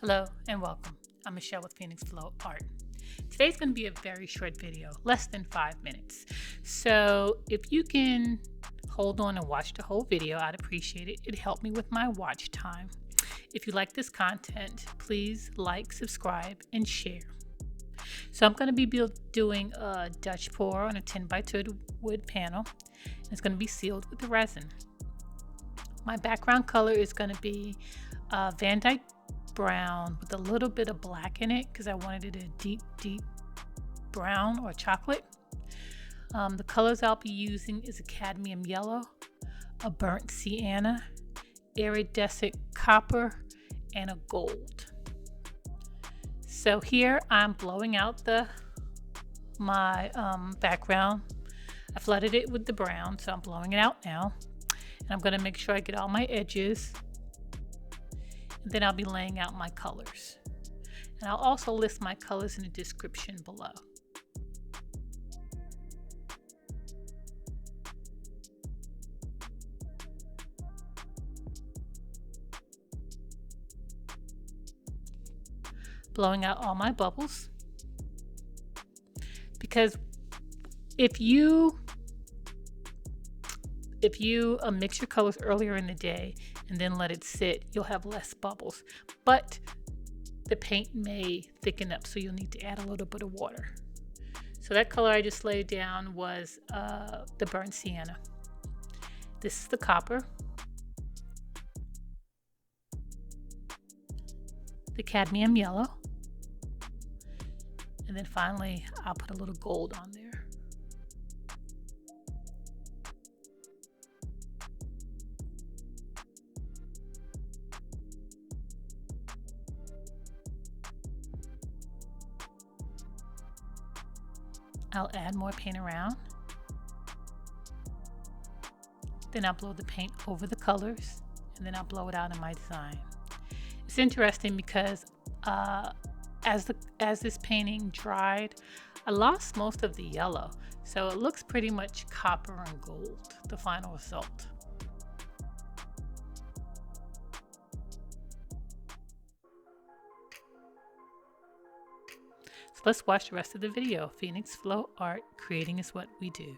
Hello and welcome. I'm Michelle with Phoenix Flow Art. Today's going to be a very short video, less than 5 minutes. So if you can hold on and watch the whole video, I'd appreciate it. It'd help me with my watch time. If you like this content, please like, subscribe, and share. So I'm going to be doing a Dutch pour on a 10x2 wood panel. It's going to be sealed with the resin. My background color is going to be Van Dyke brown with a little bit of black in it because I wanted it a deep brown or chocolate. The colors I'll be using is a cadmium yellow, a burnt sienna, iridescent copper, and a gold. So here I'm blowing out my background. I flooded it with the brown, so I'm blowing it out now. And I'm going to make sure I get all my edges. And then I'll be laying out my colors. And I'll also list my colors in the description below. Blowing out all my bubbles. Because if you mix your colors earlier in the day and then let it sit, you'll have less bubbles, but the paint may thicken up, so you'll need to add a little bit of water. So that color I just laid down was the burnt sienna. This is the copper, the cadmium yellow, and then finally I'll put a little gold on there. I'll add more paint around. Then I'll blow the paint over the colors, and then I'll blow it out in my design. It's interesting because as this painting dried, I lost most of the yellow, so it looks pretty much copper and gold, the final result. So let's watch the rest of the video. Phoenix Flow Art, creating is what we do.